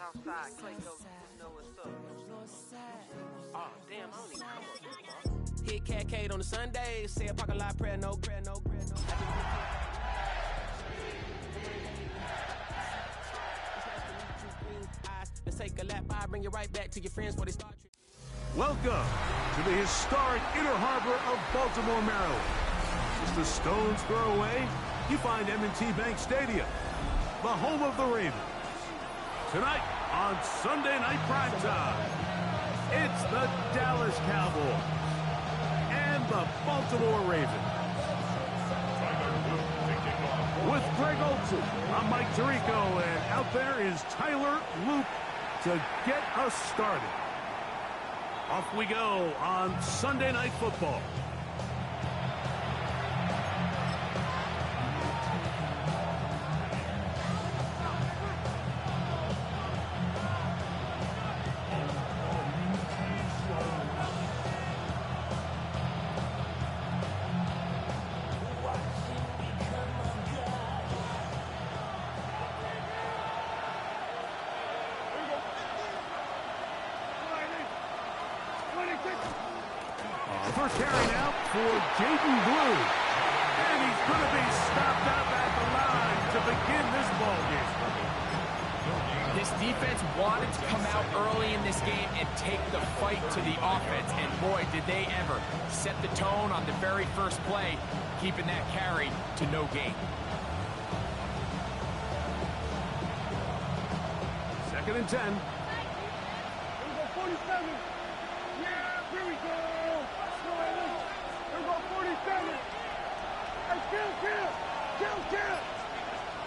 outside, Clayco, you know what's up. Oh, damn, I don't even come up this far. Hit Cat Cade on the Sunday, say a parking lot prayer, no prayer, no prayer, no prayer. Let's take a lap, I'll bring you right back to your friends before they start. Welcome to the historic Inner Harbor of Baltimore, Maryland. Just a stone's throw away, you find M&T Bank Stadium, the home of the Ravens. Tonight on Sunday Night Primetime, it's the Dallas Cowboys and the Baltimore Ravens. With Greg Olsen, I'm Mike Tirico, and out there is Tyler Luke to get us started. Off we go on Sunday Night Football. First carry now for Jaden Blue. And he's going to be stopped up at the line to begin this ballgame. This defense wanted to come out early in this game and take the fight to the offense. And boy, did they ever set the tone on the very first play, keeping that carry to no gain. Second and 10. Here we go, 47. Yeah, here we go. Here we go, 47. Hey, kill.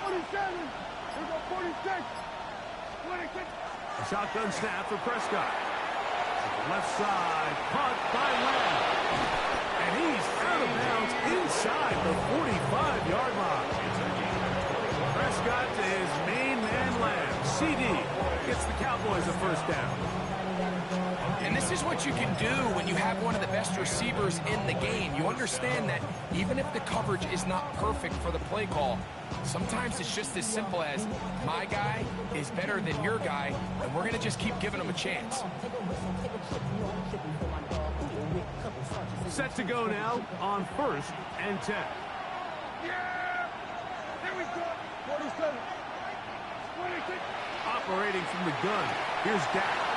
47. Here we go, 46. 26. A shotgun snap for Prescott. Left side, caught by Lamb. And he's out of bounds inside the 45-yard line. Prescott to his main man Lamb. CD gets the Cowboys a first down. And this is what you can do when you have one of the best receivers in the game. You understand that even if the coverage is not perfect for the play call, sometimes it's just as simple as my guy is better than your guy, and we're going to just keep giving him a chance. Set to go now on 1st and 10. Yeah! Here we go. 47. 26. Operating from the gun, here's Dak.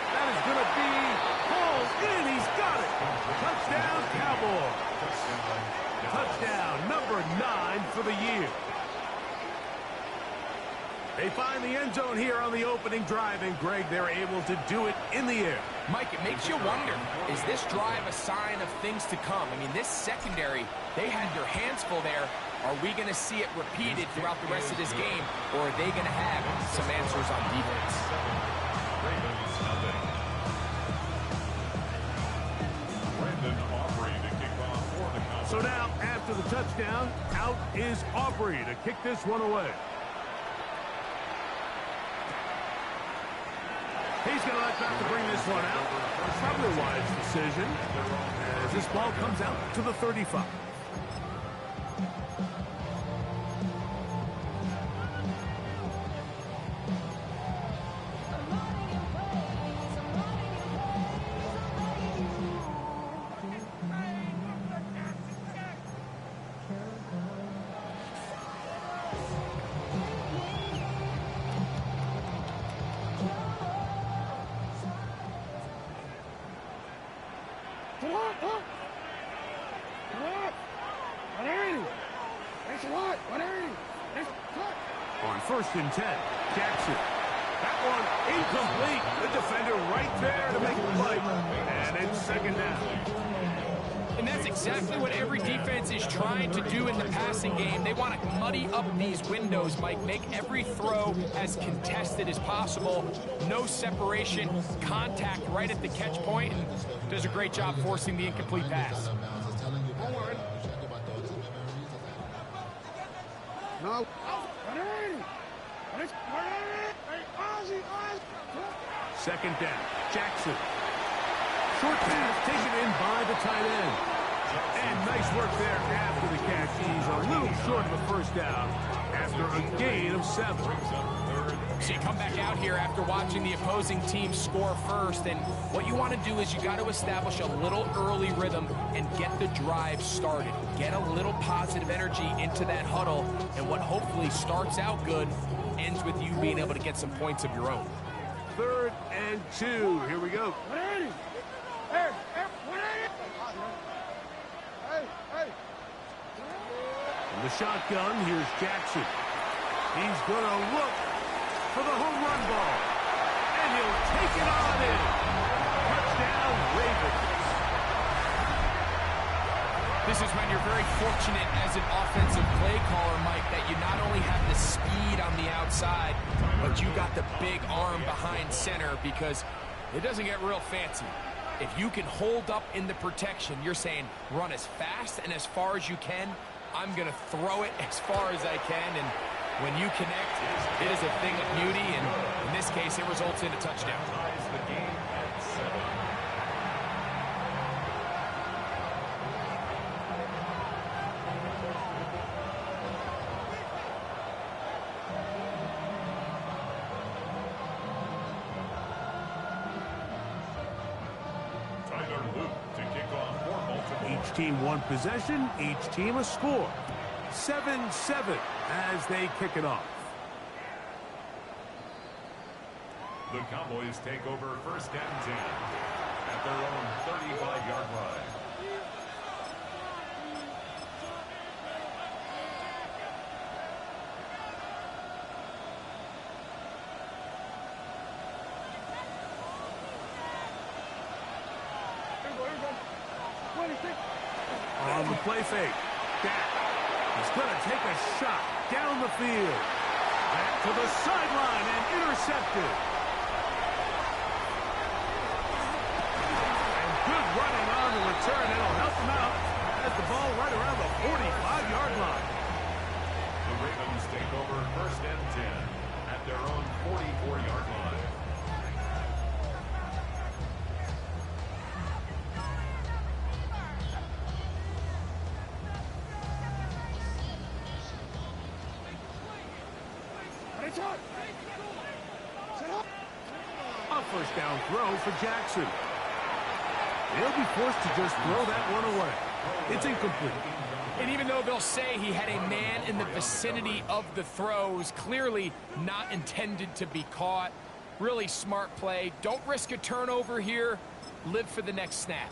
That is going to be hauled in. He's got it. Touchdown, Cowboys. Touchdown number 9 for the year. They find the end zone here on the opening drive, and Greg, they're able to do it in the air. Mike, it makes you wonder, is this drive a sign of things to come? I mean, this secondary, they had their hands full there. Are we going to see it repeated throughout the rest of this game, or are they going to have some answers on defense? So now, after the touchdown, out is Aubrey to kick this one away. He's going to let back to bring this one out. Probably a wise decision as this ball comes out to the 35. On 1st and 10, Jackson. That one incomplete. The defender right there to make the play. And it's 2nd down. And that's exactly what every defense is trying to do in the passing game. They want to muddy up these windows, Mike. Make every throw as contested as possible. No separation, contact right at the catch point, and does a great job forcing the incomplete pass. No. Second down. Jackson. Short pass taken in by the tight end. And nice work there after the catch. He's a little short of a first down after a gain of 7. So you come back out here after watching the opposing team score first, and what you want to do is you got to establish a little early rhythm and get the drive started. Get a little positive energy into that huddle, and what hopefully starts out good ends with you being able to get some points of your own. 3rd and 2. Here we go. Hey, In the shotgun, here's Jackson. He's going to look for the home run ball. And he'll take it on in. Touchdown, Ravens. This is when you're very fortunate as an offensive play caller, Mike, that you not only have the speed on the outside, but you got the big arm behind center, because it doesn't get real fancy. If you can hold up in the protection, you're saying run as fast and as far as you can. I'm going to throw it as far as I can, and when you connect, it is a thing of beauty, and in this case, it results in a touchdown. The game at 7. Tyler Luke to kick off for Baltimore. Each team one possession, each team a score. 7-7 as they kick it off. The Cowboys take over 1st and 10 at their own 35-yard line. On the play fake. Dak is going to take a shot down the field. Back to the sideline and intercepted. And good running on the return. It'll help them out. Has the ball right around the 45-yard line. The Ravens take over 1st and 10 at their own 44-yard line. A first down throw for Jackson. They'll be forced to just throw that one away. It's incomplete. And even though they'll say he had a man in the vicinity of the throws, clearly not intended to be caught. Really smart play. Don't risk a turnover here. Live for the next snap.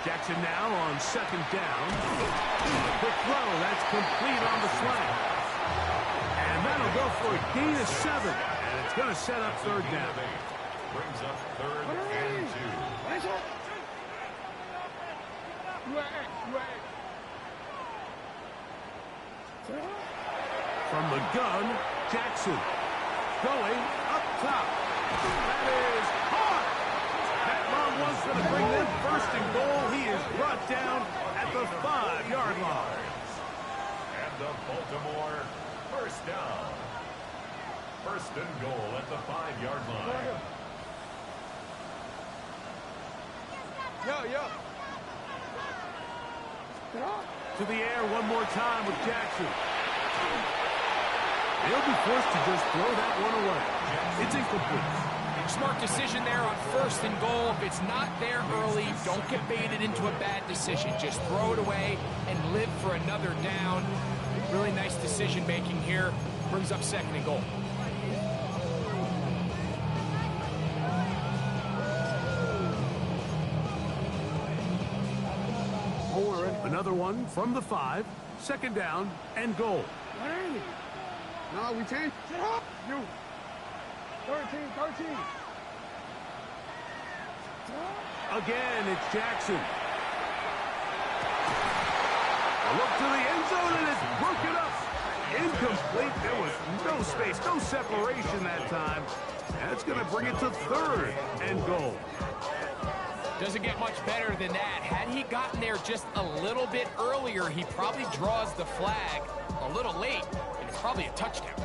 Jackson now on 2nd down. A quick throw. That's complete on the slant. And that'll go for a gain of 7. And it's going to set up 3rd down. Brings up 3rd and 2. From the gun, Jackson going up top. That is hard. That long one's going to bring them 1st and goal. He is brought down at the 5-yard line. And the Baltimore 1st down. 1st and goal at the 5-yard line. To the air one more time with Jackson. They'll be forced to just throw that one away. It's incomplete. Smart decision there on 1st and goal. If it's not there early, don't get baited into a bad decision. Just throw it away and live for another down. Really nice decision making here. Brings up 2nd and goal. Another one from the 5. 2nd down and goal. No, we changed. You. 13. Again, it's Jackson. A look to the end zone, and it's broken up. Incomplete. There was no space, no separation that time. That's going to bring it to 3rd and goal. Doesn't get much better than that. Had he gotten there just a little bit earlier, he probably draws the flag a little late. probably a touchdown.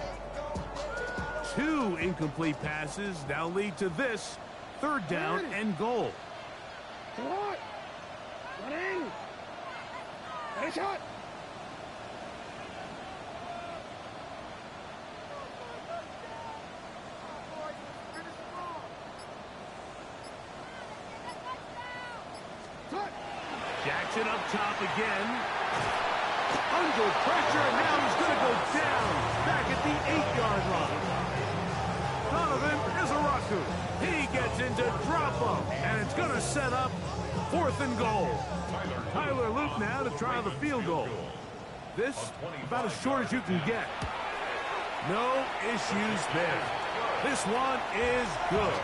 2 incomplete passes now lead to this 3rd down and goal. Come on. 180. Get a shot. Jackson up top again. Under pressure, and now he's going to go down. Back at the 8-yard line. Donovan Izaraku. He gets into drop-up, and it's going to set up 4th and goal. Tyler Luke now to try the field goal. This about as short as you can get. No issues there. This one is good.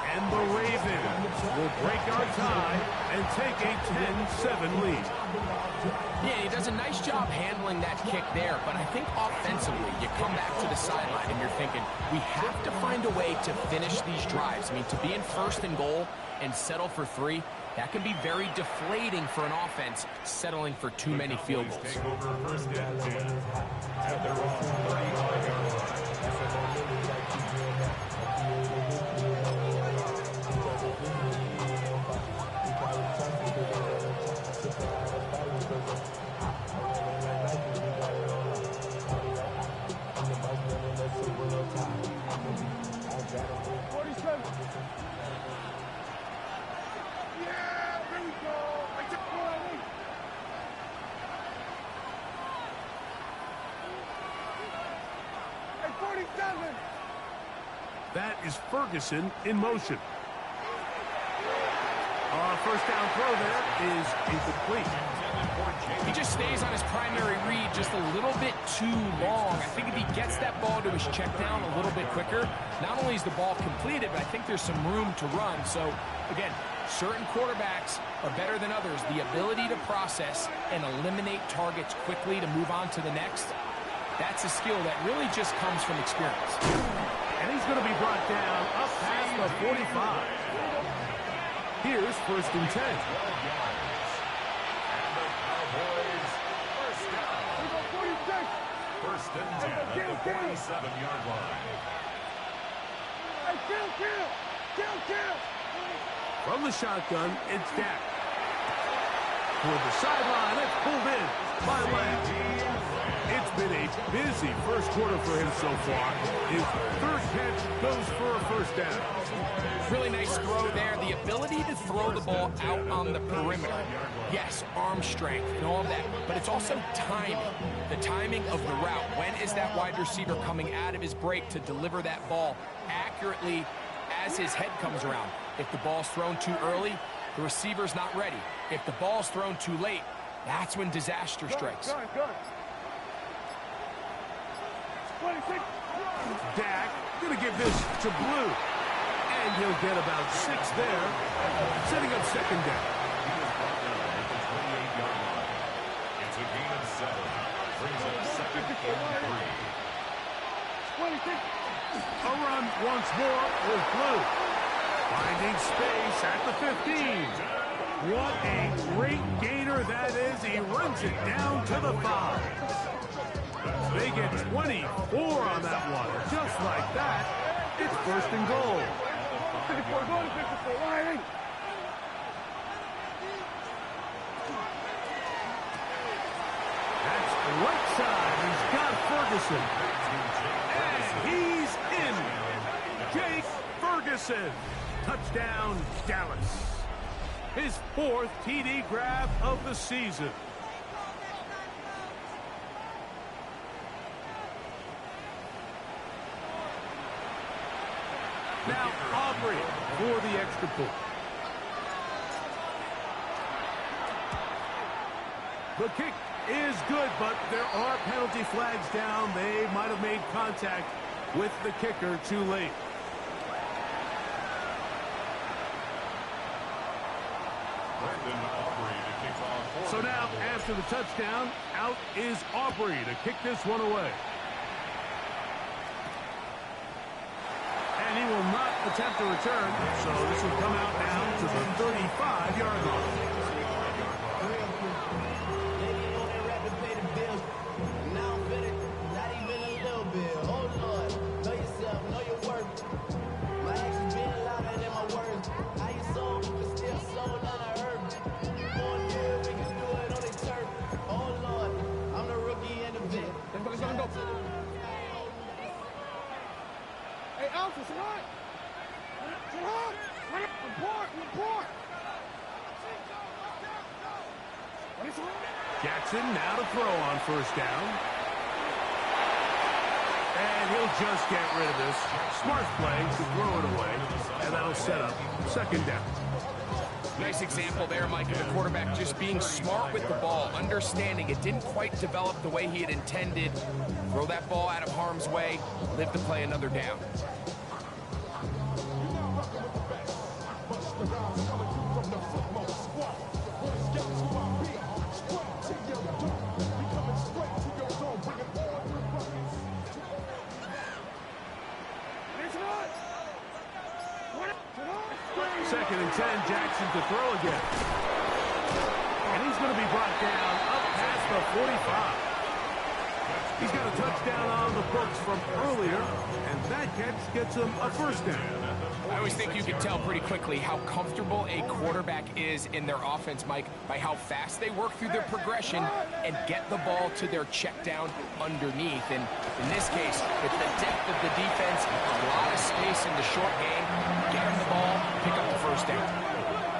And the Ravens will break our tie and take a 10-7 lead. Yeah, he does a nice job handling that kick there, but I think offensively, you come back to the sideline and you're thinking, we have to find a way to finish these drives. I mean, to be in 1st and goal and settle for 3, that can be very deflating for an offense, settling for too many field goals. Take over 1st and 10 at their own 35-yard line. That is Ferguson in motion. 1st down throw there is incomplete. He just stays on his primary read just a little bit too long. I think if he gets that ball to his check down a little bit quicker, not only is the ball completed, but I think there's some room to run. So, again, certain quarterbacks are better than others. The ability to process and eliminate targets quickly to move on to the next, that's a skill that really just comes from experience. And he's going to be brought down up past the 45. Here's 1st and 10. And the Cowboys, 1st down. 1st and 10 at the 47-yard line. Kill. From the shotgun, it's Dak. Toward the sideline, it's pulled in by Lamb. It's been a busy 1st quarter for him so far. His 3rd catch goes for a 1st down. Really nice throw there. The ability to throw the ball out on the perimeter. Yes, arm strength and all of that, but it's also timing. The timing of the route. When is that wide receiver coming out of his break to deliver that ball accurately as his head comes around? If the ball's thrown too early, the receiver's not ready. If the ball's thrown too late, that's when disaster strikes. Dak going to give this to Blue. And he'll get about 6 there, setting up 2nd down. He was brought down at the 28-yard line. It's a gain of 7. Brings up 2nd and 3. A run once more with Blue. Finding space at the 15. What a great gainer that is. He runs it down to the 5. They get 24 on that one. Just like that, it's 1st and goal. 54, go to 54, right? That's right side. He's got Ferguson. And he's in. Jake Ferguson. Touchdown, Dallas. His 4th TD grab of the season. Now Aubrey for the extra point. The kick is good, but there are penalty flags down. They might have made contact with the kicker too late. So now, after the touchdown, out is Aubrey to kick this one away. And he will not attempt to return, so this will come out now to the 35-yard line. Jackson now to throw on first down. And he'll just get rid of this. Smart play to throw it away. And that'll set up second down. Nice example there, Mike, of the quarterback just being smart with the ball, understanding it didn't quite develop the way he had intended. Throw that ball out of harm's way, live to play another down. Second and 10, Jackson to throw again. And he's going to be brought down up past the 45. He's got a touchdown on the books from earlier, and that catch gets him a first down. I always think you can tell pretty quickly how comfortable a quarterback is in their offense, Mike, by how fast they work through their progression and get the ball to their check down underneath. And in this case, with the depth of the defense, a lot of space in the short game, get him the ball, pick up the first down.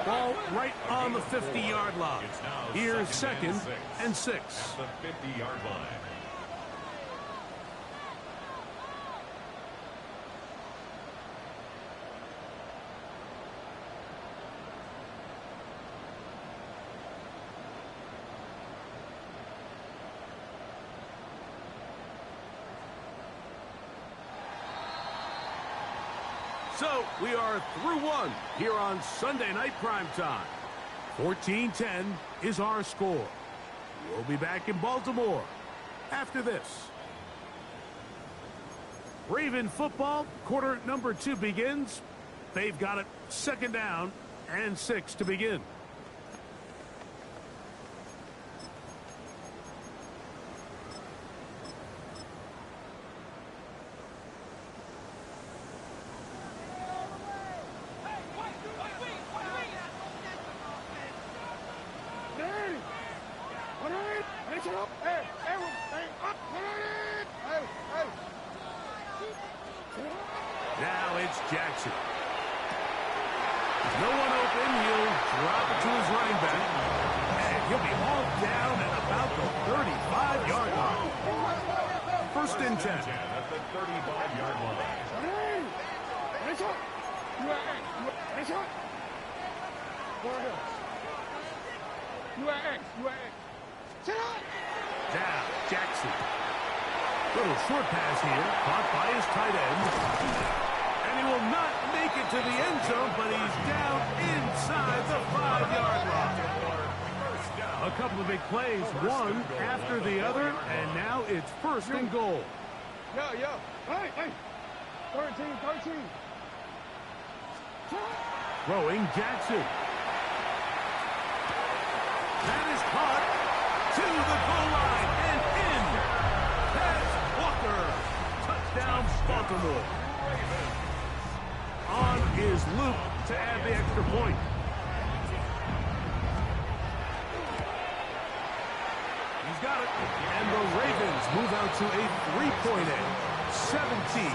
Ball right on the 50-yard line. Here's second and 6. At the 50-yard line. So we are through one here on Sunday Night Primetime. 14-10 is our score. We'll be back in Baltimore after this. Raven football, quarter number 2 begins. They've got it second down and 6 to begin. Now it's Jackson. No one open. He'll drop it to his running back. And he'll be hauled down at about the 35-yard line. First and 10. At the 35-yard line. Now Jackson. Little short pass here, caught by his tight end. And he will not make it to the end zone, but he's down inside the 5-yard line. A couple of big plays, one after the other, and now it's first and goal. Hey. 13. Throwing Jackson. That is caught to the goal line and in. Pass Walker. Touchdown Baltimore. On is Luke to add the extra point. He's got it. And the Ravens move out to a 3-point edge. 17-14.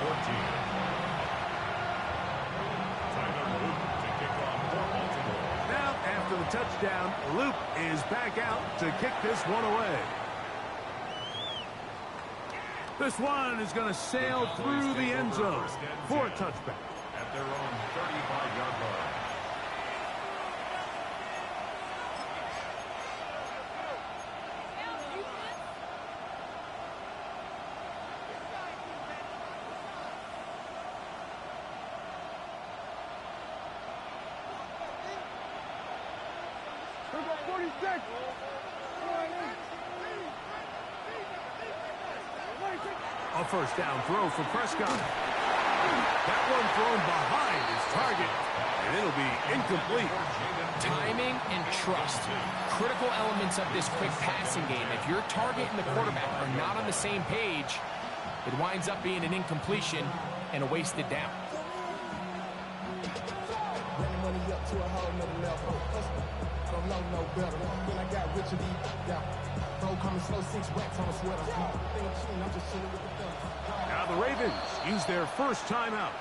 14. Now, after the touchdown, Luke is back out to kick this one away. This one is going to sail through the end zone for a touchback. At their own 35-yard line. A first down throw for Prescott. That one thrown behind his target, and it'll be incomplete. Timing and trust, critical elements of this quick passing game. If your target and the quarterback are not on the same page, it winds up being an incompletion and a wasted down. Ran the money up to a whole nother level. Don't know no better. Then I got rich and yeah. Bro, coming slow, 6 racks on a sweater. Think I'm cheating, I'm just chilling with the fellas. Now the Ravens use their first timeout,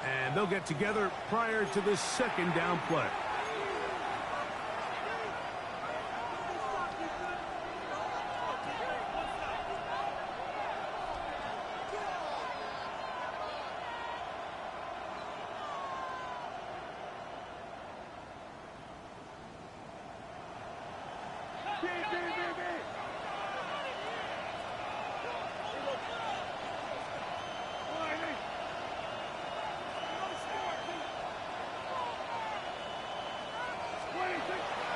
and they'll get together prior to the second down play.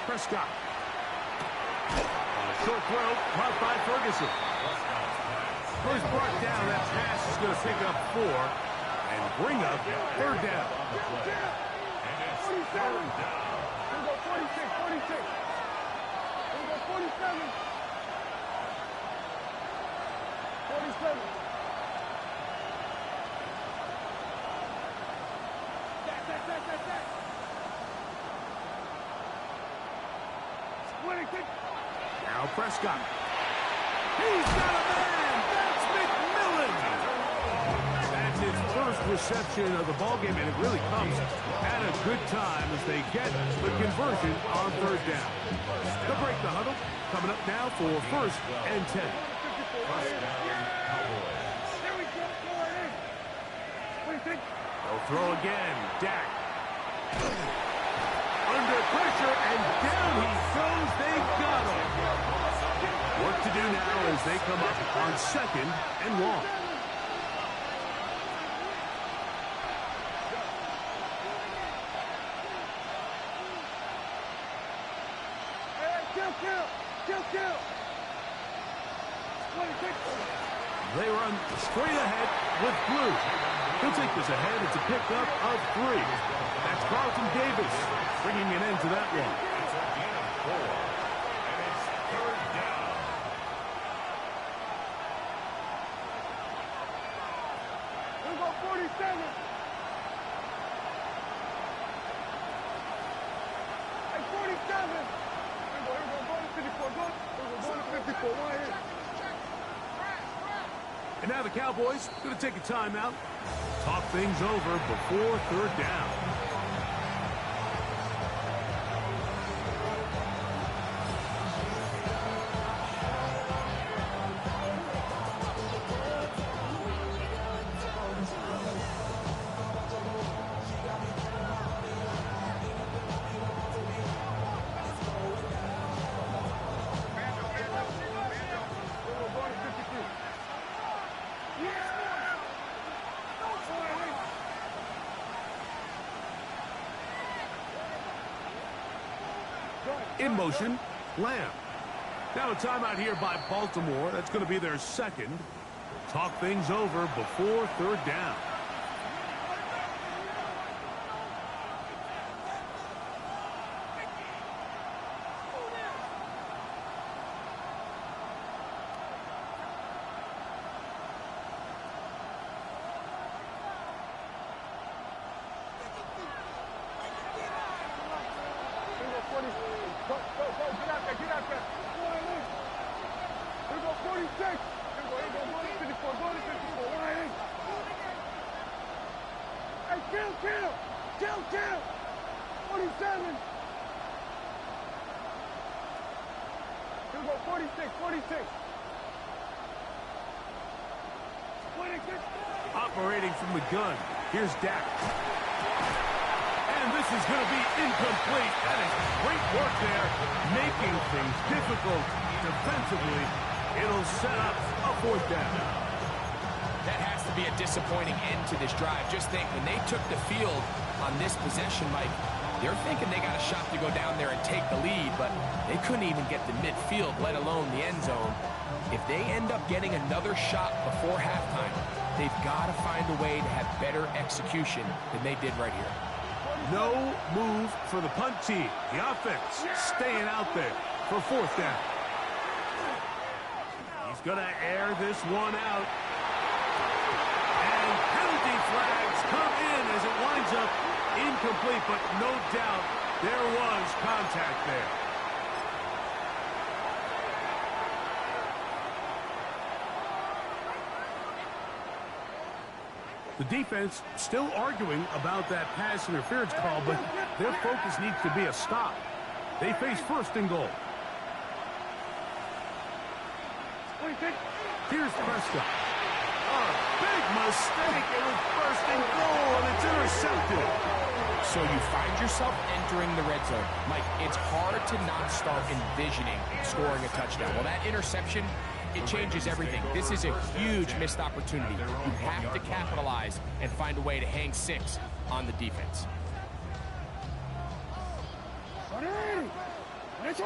Prescott. Short throw, caught by Ferguson. First brought down, that pass is going to pick up 4 and bring up third down. And it's third down. We'll go 46, 46. We'll go 47. 47. That. 26. Now Prescott. He's got a man. That's McMillan. That's his first reception of the ballgame, and it really comes at a good time as they get the conversion on third down. They'll break the huddle. Coming up now for first and 10. First down, Cowboys. There we go. Go right in. What do you think? They'll throw again. Dak. Under pressure, and down he throws. They got him. Work to do now as they come up on second and long. Kill. 26. They run straight ahead with Blue. He'll take this ahead. It's a pickup of 3. That's Carlton Davis bringing an end to that one. It's a gain of 4. And it's third down. We'll go 47. Hey, 47. Here we go. Go to 54. Go to 54. Right here. And now the Cowboys going to take a timeout. Talk things over before third down. In motion, Lamb. Now a timeout here by Baltimore. That's going to be their second. Talk things over before third down. Get out there. Here we go, 46. Here we go, go to 54. Go to 54. Right in. Hey, kill. 47. Here we go, 46. 26. Operating from the gun. Here's Dak. And this is going to be incomplete. That is great work there, making things difficult defensively. It'll set up a fourth down. That has to be a disappointing end to this drive. Just think, when they took the field on this possession, Mike, they're thinking they got a shot to go down there and take the lead, but they couldn't even get to midfield, let alone the end zone. If they end up getting another shot before halftime, they've got to find a way to have better execution than they did right here. No move for the punt team. The offense staying out there for fourth down. He's going to air this one out. And penalty flags come in as it winds up incomplete. incomplete, but no doubt there was contact there. The defense still arguing about that pass interference call, but their focus needs to be a stop. They face first and goal. Here's Prescott. Oh, big mistake. It was first and goal, and it's intercepted. So you find yourself entering the red zone. Mike, it's hard to not start envisioning scoring a touchdown. Well, that interception, it changes everything. This is a huge missed opportunity. You have to capitalize and find a way to hang 6 on the defense. Yeah. Let's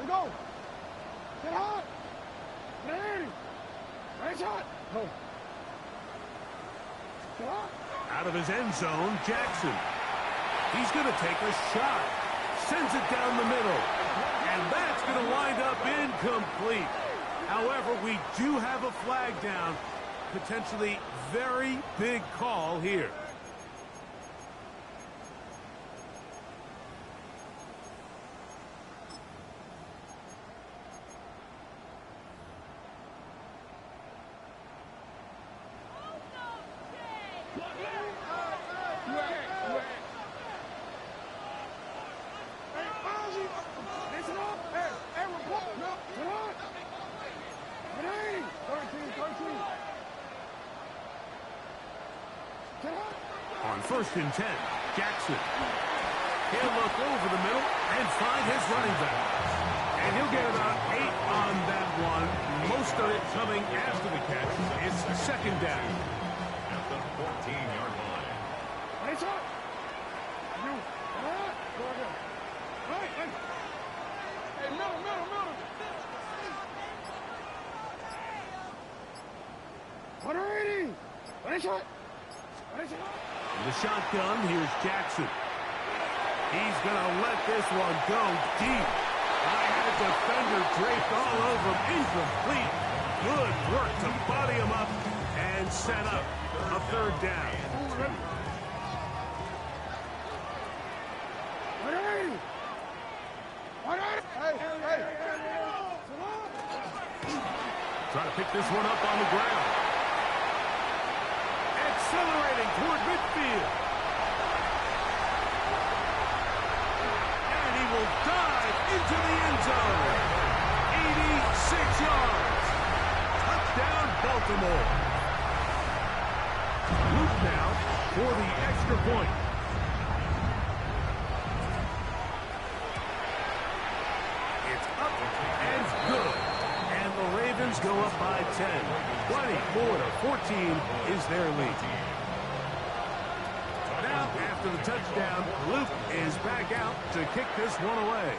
go. Get hot. Ready. Right shot. Go. Get hot. Out of his end zone, Jackson. He's going to take a shot. Sends it down the middle. And that's going to wind up incomplete. However, we do have a flag down. Potentially very big call here. On 1st and 10, Jackson. He'll look over the middle and find his running back. And he'll get about 8 on that one. Most of it coming after the catch. It's 2nd down. At the 14-yard line. Right shot. You. Go again. Right. Hey, middle. Right shot. The shotgun, here's Jackson. He's going to let this one go deep. I had a defender draped all over him. Incomplete. Good work to body him up and set up a 3rd down. Try to pick this one up on the ground. Accelerating toward midfield. And he will dive into the end zone. 86 yards. Touchdown, Baltimore. Luke now for the extra point. It's up and good. And the Ravens go up by 10. 24-14 is their lead. Now, after the touchdown, Luke is back out to kick this one away.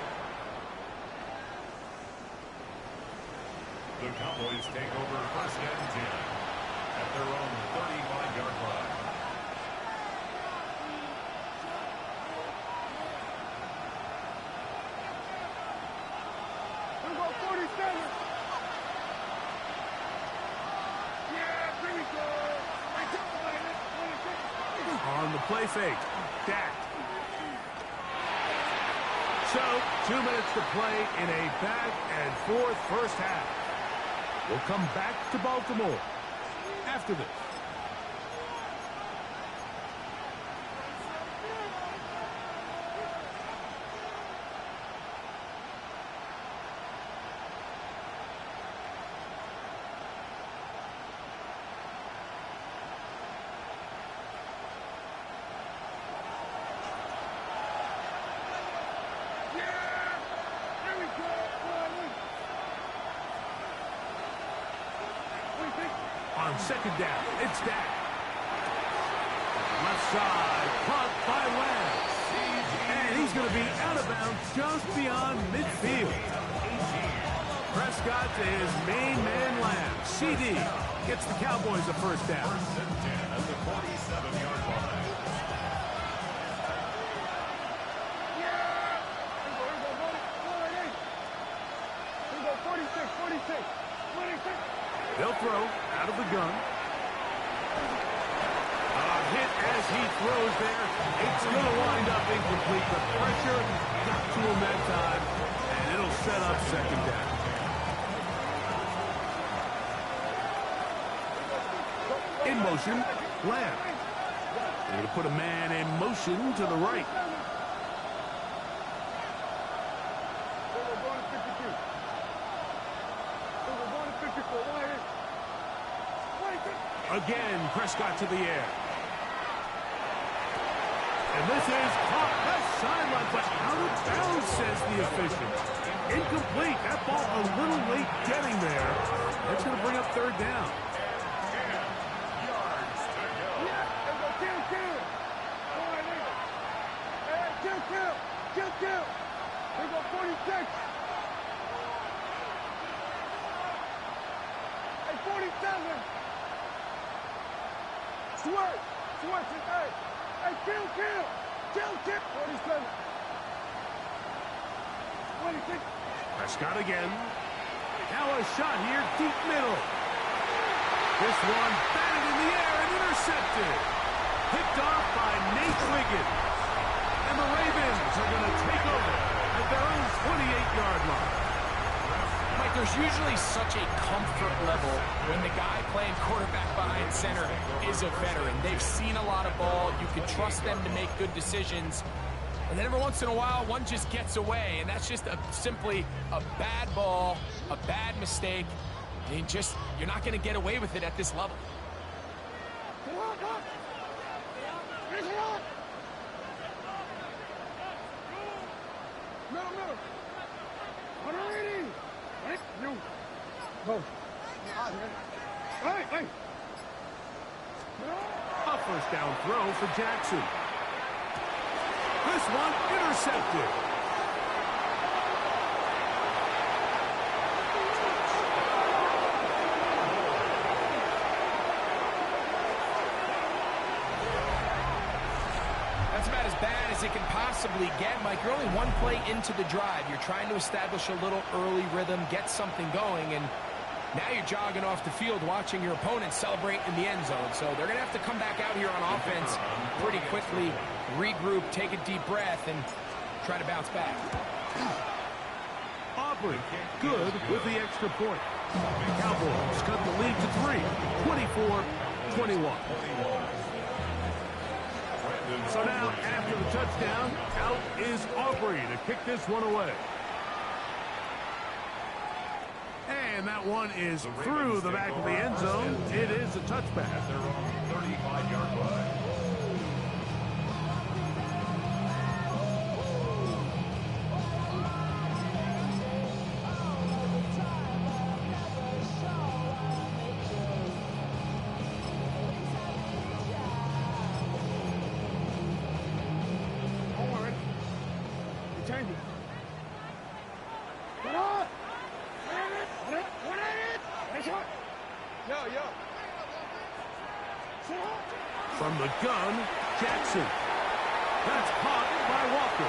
The Cowboys take over 1st and 10 at their own 35-yard line. Let's go 47. On the play fake, Dak. So, 2 minutes to play in a back-and-forth first half. We'll come back to Baltimore after this. On 2nd down, it's Dak. Left side, caught by Lamb. And he's going to be out of bounds just beyond midfield. Prescott to his main man, Lamb. CD gets the Cowboys a 1st down. 1st and 10 at the 47-yard line. throw out of the gun. A hit as he throws there. It's going to wind up incomplete. The pressure got to him that time, and it'll set up second down. In motion, Lamb. They're going to put a man in motion to the right. Again, Prescott to the air. And this is caught the sideline, but out of bounds, says the official. Incomplete. That ball a little late getting there. That's going to bring up third down. Kill. We go 46. Hey, 47. Swerve. Hey, kill. 47. 26. Prescott again. Now a shot here, deep middle. This one batted in the air and intercepted. Picked off by Nate Wiggins. And the Ravens are going to take over at their own 28-yard line. Mike, there's usually such a comfort level when the guy playing quarterback behind center is a veteran. They've seen a lot of ball. You can trust them to make good decisions. And then every once in a while, one just gets away, and that's just simply a bad ball, a bad mistake. And you're not going to get away with it at this level. Hey. A first down throw for Jackson. This one intercepted. That's about as bad as it can possibly get, Mike. You're only one play into the drive. You're trying to establish a little early rhythm, get something going, and now you're jogging off the field watching your opponent celebrate in the end zone. So they're going to have to come back out here on offense pretty quickly, regroup, take a deep breath, and try to bounce back. Aubrey, good with the extra point. Cowboys cut the lead to 3, 24-21. So now, after the touchdown, out is Aubrey to kick this one away. And that one is through the back of the end zone. It is a touchback. At their own 35-yard line. From the gun, Jackson. That's caught by Walker.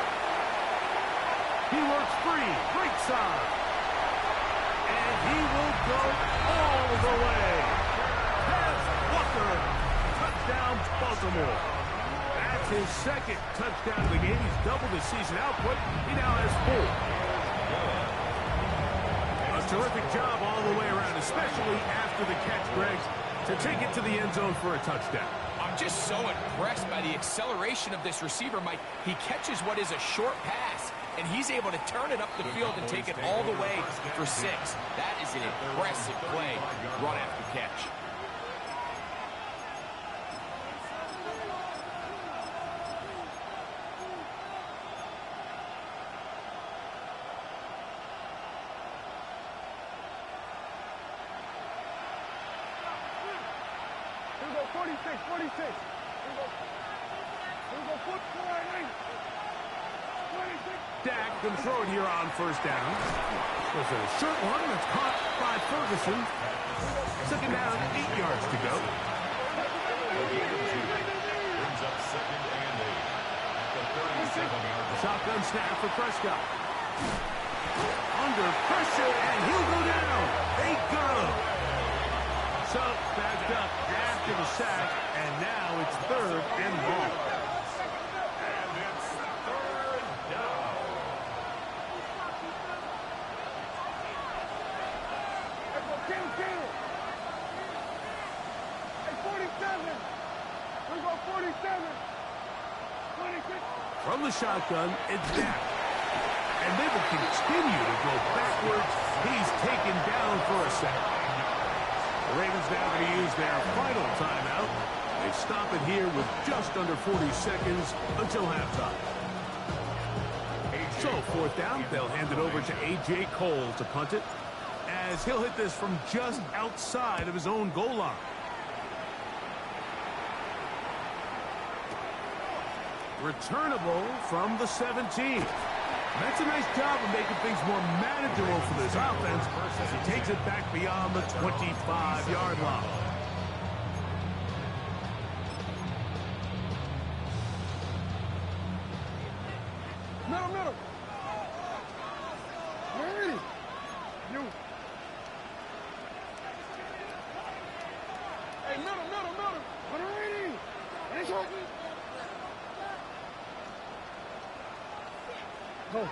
He works free, right side. And he will go all the way. Pass Walker. Touchdown, Baltimore. That's his second touchdown of the game. He's doubled his season output. He now has 4. A terrific job all the way around, especially after the catch, Greg, to take it to the end zone for a touchdown. I'm just so impressed by the acceleration of this receiver, Mike. He catches what is a short pass, and he's able to turn it up the field and take it all the way for 6. That is an impressive play, run after catch. Here we go, 46. Here we go, 46. Dak can throw it here on first down. There's a short one that's caught by Ferguson. Second down, 8 yards to go. Brings up second and 8 at the 37-yard line. Shotgun snap for Prescott. Under pressure, and he'll go down. They got him. So, backed up after the sack, and now it's 3rd and long. And it's 3rd down. Let's go, King. Hey, 47. We go 47. 26. From the shotgun, it's Dak. And they will continue to go backwards. He's taken down for a sack. The Ravens now going to use their final timeout. They stop it here with just under 40 seconds until halftime. So, 4th down, they'll hand it over to A.J. Cole to punt it, as he'll hit this from just outside of his own goal line. Returnable from the 17. That's a nice job of making things more manageable for this offense as he takes it back beyond the 25-yard line. Middle. Ready. You. Hey, middle. Ready. It's hurting. Go.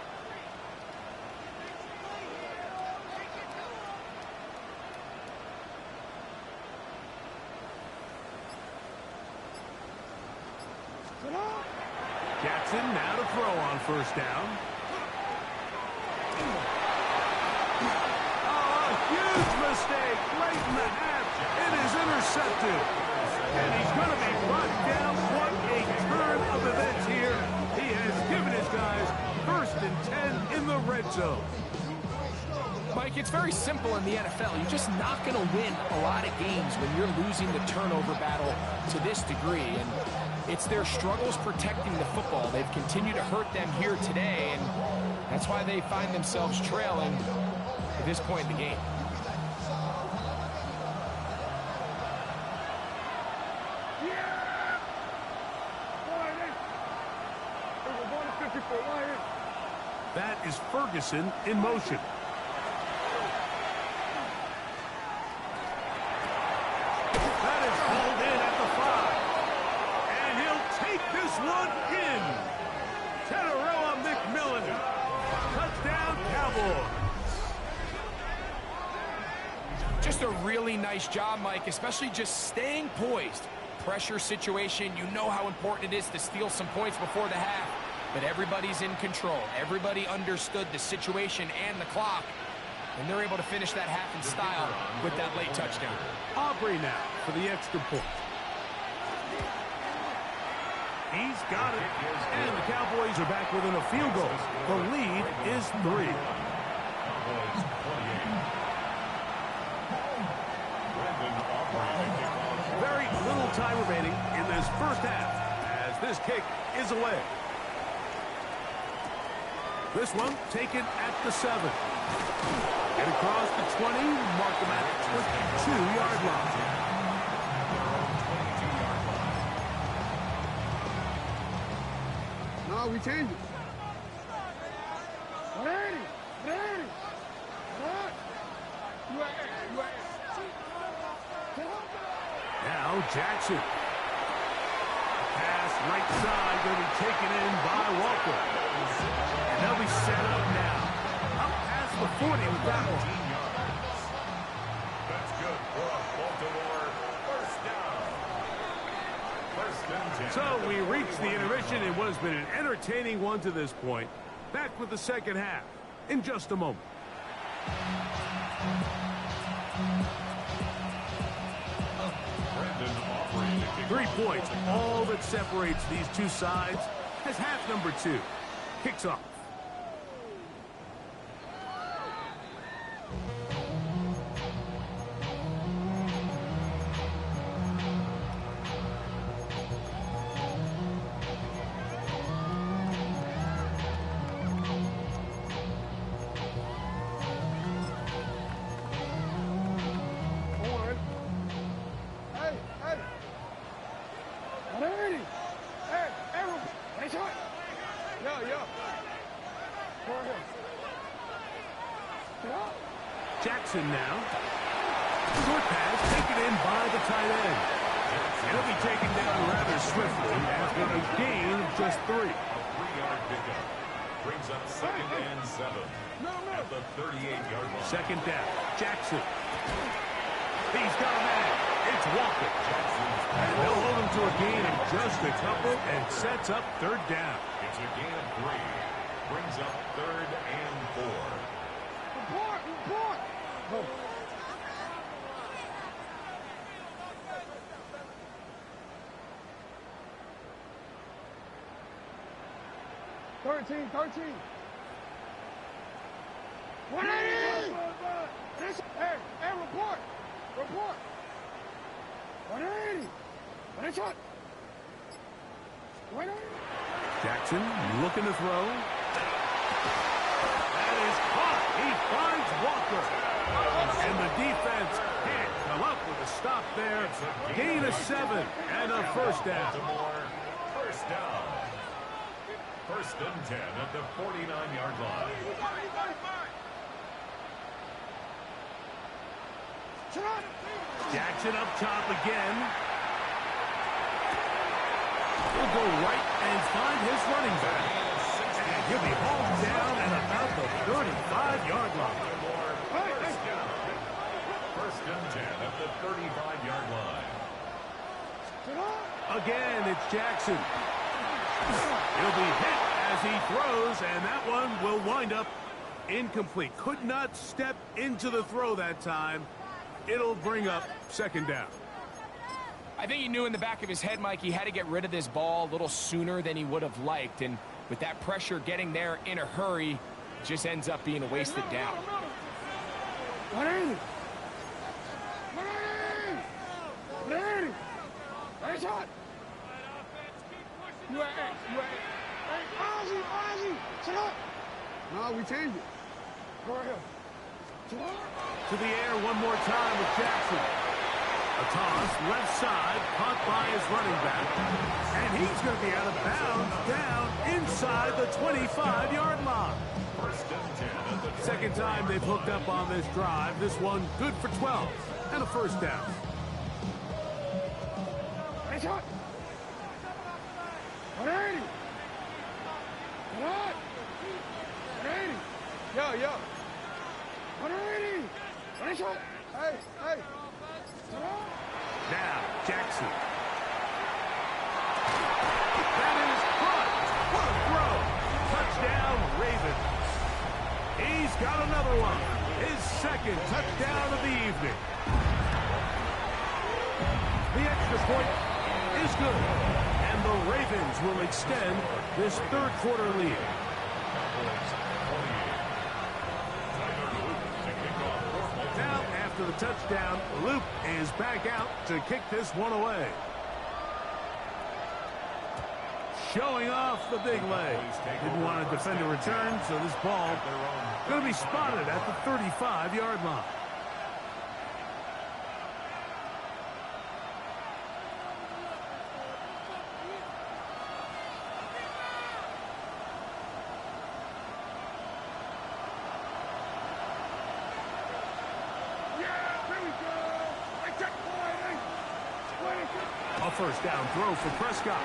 Jackson now to throw on 1st down. Oh, a huge mistake late in the half. It is intercepted. And he's going to be brought down. What a turn of events here. He has given his guys 1st and 10 in the red zone. Mike, it's very simple in the NFL. You're just not going to win a lot of games when you're losing the turnover battle to this degree. And it's their struggles protecting the football. They've continued to hurt them here today, and that's why they find themselves trailing at this point in the game. That is Ferguson in motion. That is hauled in at the 5. And he'll take this one in. Tedarella McMillan. Touchdown, Cowboys. Just a really nice job, Mike, especially just staying poised. Pressure situation, you know how important it is to steal some points before the half. But everybody's in control. Everybody understood the situation and the clock. And they're able to finish that half in style with that late touchdown. Aubrey now for the extra point. He's got it. And the Cowboys are back within a field goal. The lead is 3. Very little time remaining in this first half as this kick is away. This one taken at the 7. Get across the 20, mark them at the 22-yard line. No, we change it. Ready. Now Jackson. Pass right side going to be taken in by Walker. And they'll be set up now. Up past the 40 with that one. That's good for a Baltimore 1st down. 1st and 10. So we reach the intermission in what has been an entertaining one to this point. Back with the second half in just a moment. Brendan Aubrey to kick 3 off. points, all that separates these two sides, as half number 2 kicks off. Jackson now. Short pass taken in by the tight end. He'll be taken down rather swiftly after a gain of just 3. A 3-yard pickup. Brings up 2nd and 7 at the 38-yard line. Second down. Jackson. He's got a man. It's Walker. And they'll hold him to a gain of just a couple and sets up 3rd down. It's a gain of 3. Brings up 3rd and 4. Report! Report! Oh. 13. 180! Hey, report! Report! 180! What is it? 180! Jackson looking to throw. That is caught. He finds Walker. And the defense can't come up with a stop there. Gain of 7 and a 1st down. Baltimore, 1st down. 1st and 10 at the 49-yard line. Jackson up top again. He'll go right and find his running back. And he'll be hauled down at about the 35-yard line. 1st down. 1st and 10 at the 35-yard line. Again, it's Jackson. He'll be hit as he throws, and that one will wind up incomplete. Could not step into the throw that time. It'll bring up 2nd down. I think he knew in the back of his head, Mike, he had to get rid of this ball a little sooner than he would have liked. And with that pressure getting there in a hurry, it just ends up being a wasted down. 180! 180! 180! Nice shot! You at X. Hey, Ozzy! Sit up! No, we changed it. Go right here. To the air one more time with Jackson. A toss, left side, caught by his running back. And he's going to be out of bounds down inside the 25-yard line. 1st and 10 at the 2nd time they've hooked up on this drive. This one good for 12 and a 1st down. Nice shot! 180! What? 180! Yo! 180! Nice shot! Hey! Now, Jackson. That is caught. What a throw. Touchdown, Ravens. He's got another one. His 2nd touchdown of the evening. The extra point is good. And the Ravens will extend this 3rd quarter lead. Now, after the touchdown, Luke is back out to kick this one away. Showing off the big leg. Didn't want to defend a return, so this ball going to be spotted at the 35-yard line. A 1st down throw for Prescott.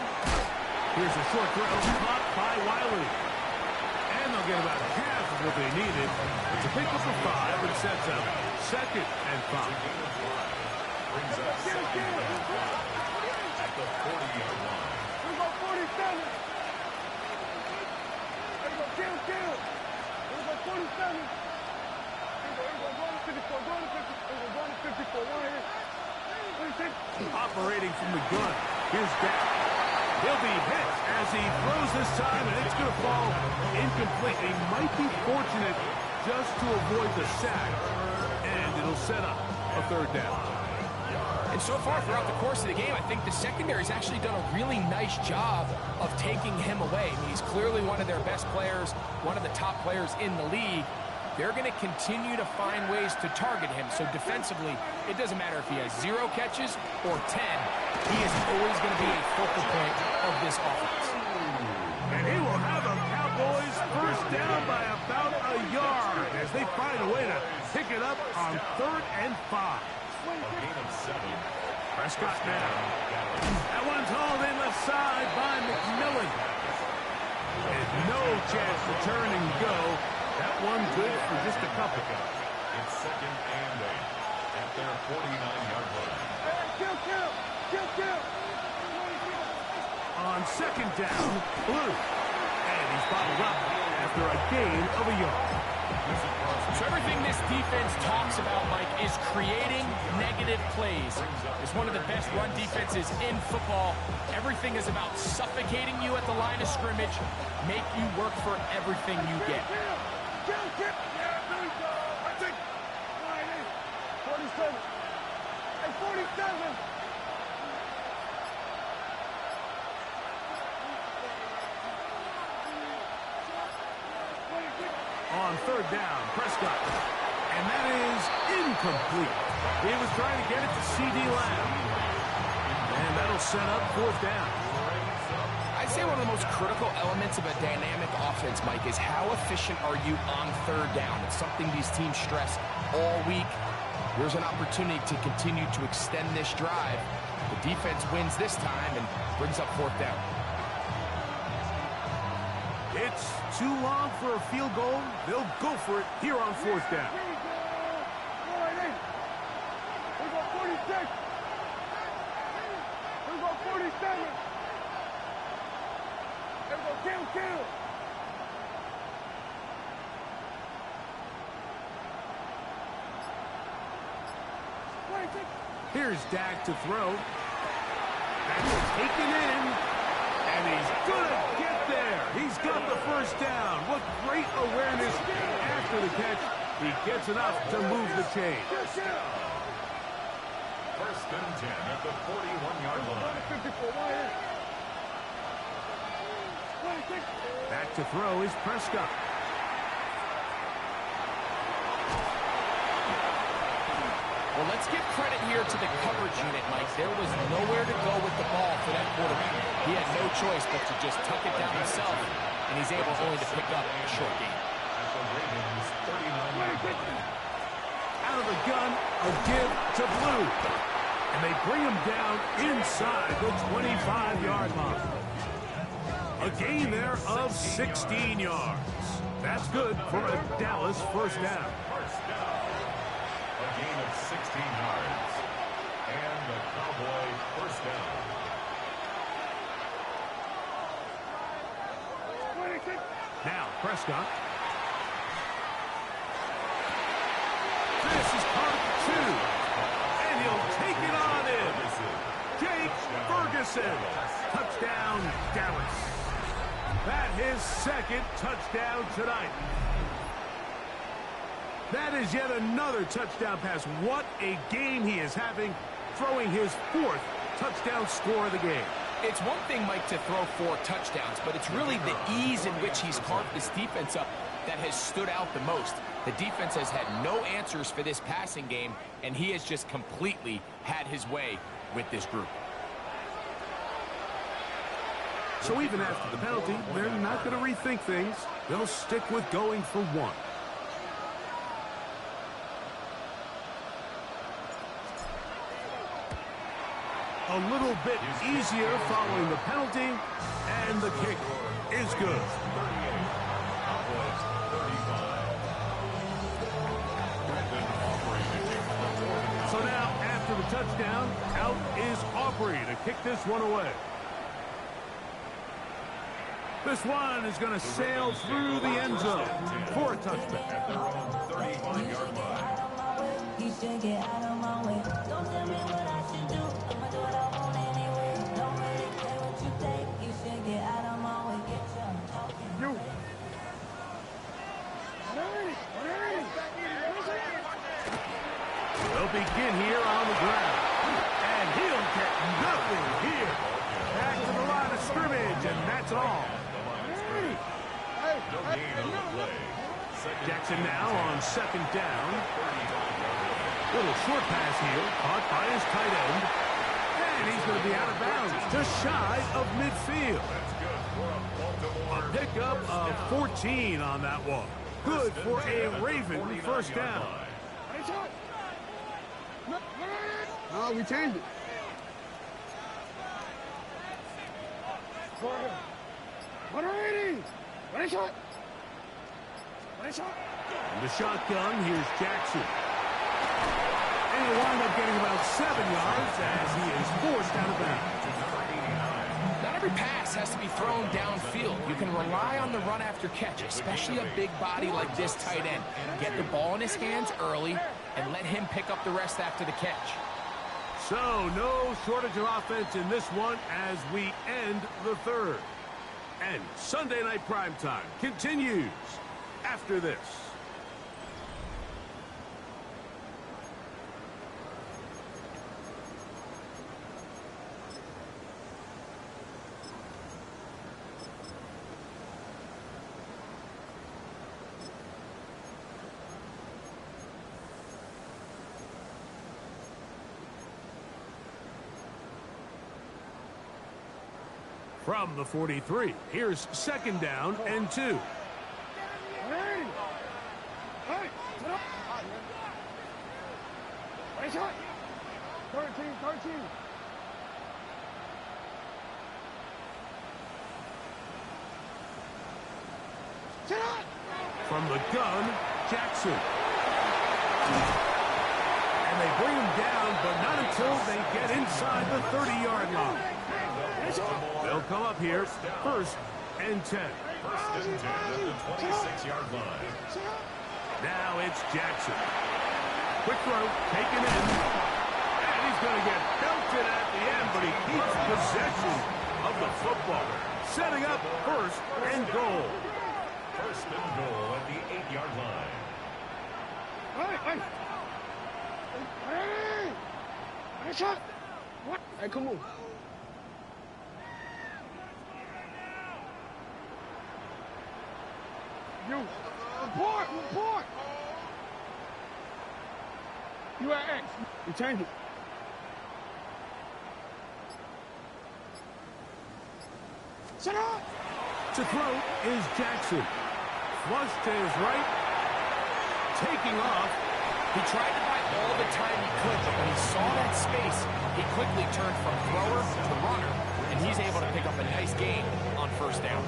Here's a short throw caught by Wiley. And they'll get about half of what they needed. It's a pickup for 5 and sets up 2nd and 5. Brings up 2nd and 5 at the 40-yard line. Here we go 47! Here we go kill! Here we go 47! Here we go going to 54, going to 54, one here. Operating from the gun. Here's Dak. He'll be hit as he throws this time, and it's going to fall incomplete. He might be fortunate just to avoid the sack, and it'll set up a 3rd down. And so far throughout the course of the game, I think the secondary's actually done a really nice job of taking him away. I mean, he's clearly one of their best players, one of the top players in the league. They're going to continue to find ways to target him. So defensively, it doesn't matter if he has 0 catches or 10. He is always going to be a focal point of this offense. And he will have a Cowboys 1st down by about a yard as they find a way to pick it up on 3rd and 5. A gain of 7. Prescott now. That one's hauled in left side by McMillan. And no chance to turn and go. That one good for just a couple. It's 2nd and 8 at their 49-yard line. Kill. On 2nd down, Blue. And he's bottled up after a gain of a yard. So everything this defense talks about, Mike, is creating negative plays. It's one of the best run defenses in football. Everything is about suffocating you at the line of scrimmage, make you work for everything you get. Yeah, there we go. I think 47. Hey, 47. On 3rd down, Prescott. And that is incomplete. He was trying to get it to C.D. Lamb. And that'll set up 4th down. I'd say one of the most critical elements of a dynamic offense, Mike, is how efficient are you on 3rd down? It's something these teams stress all week. There's an opportunity to continue to extend this drive. The defense wins this time and brings up 4th down. It's too long for a field goal. They'll go for it here on 4th down. Here we go. All right, hey. We got 46. We got 47. Here we go, kill. Here's Dak to throw. That's taken in. And he's going to get there. He's got the 1st down. What great awareness after the catch. He gets enough to move the chain. 1st and 10 at the 41-yard line. Back to throw is Prescott. Well, let's give credit here to the coverage unit, Mike. There was nowhere to go with the ball for that quarterback. He had no choice but to just tuck it down himself, and he's able only to pick up a short gain. At the Ravens' 39-yard line. Out of the gun, a give to Blue. And they bring him down inside the 25-yard line. A gain there of 16 yards. That's good for a Dallas 1st down. First down. A gain of 16 yards. And the Cowboy 1st down. Now, Prescott. This is part 2. And he'll take it on in. Jake Ferguson. Touchdown, Dallas. That his 2nd touchdown tonight. That is yet another touchdown pass. What a game he is having, throwing his 4th touchdown score of the game. It's one thing, Mike, to throw 4 touchdowns, but it's really the ease in which he's carved this defense up that has stood out the most. The defense has had no answers for this passing game, and he has just completely had his way with this group. So even after the penalty, they're not going to rethink things. They'll stick with going for 1. A little bit easier following the penalty, and the kick is good. 38. Cowboys 35. So now, after the touchdown, out is Aubrey to kick this one away. This one is going to sail through the end zone for a touchdown. At their own 35-yard line. You should get out of my way. Don't tell me what I should do. I'ma do what I want anyway. Don't really care what you think. You should get out of my way. Get your talking. They'll begin here on the ground. And he'll get nothing here. Back to the line of scrimmage, and that's all. No gain on the play. Jackson now on 2nd down. Little short pass here, caught by his tight end. And he's going to be out of bounds, just shy of midfield. A pickup of 14 on that one. Good for a Raven 1st down. No, we changed it. What are you? What a shot! What a shot! And the shotgun, here's Jackson. And he'll wind up getting about 7 yards as he is forced out of bounds. Not every pass has to be thrown downfield. You can rely on the run after catch, especially a big body like this tight end. Get the ball in his hands early and let him pick up the rest after the catch. So, no shortage of offense in this one as we end the third. And Sunday Night Primetime continues after this. From the 43, here's 2nd down and 2. Hey! Hey! Sit up! What a shot! 13. Sit up! From the gun, Jackson. And they bring him down, but not until they get inside the 30-yard line. They'll come up here, 1st and 10. 1st and 10 at the 26-yard line. Now it's Jackson. Quick throw, taken in. And he's going to get belted at the end, but he keeps possession of the football. Setting up 1st and goal. 1st and goal at the 8-yard line. Hey! What a shot! What? Hey, come on. You, report! You at X. You change it. Shut up! To throw is Jackson. Flush to his right. Taking off. He tried to buy all the time he could, but when he saw that space, he quickly turned from thrower to runner, and he's able to pick up a nice gain on 1st down.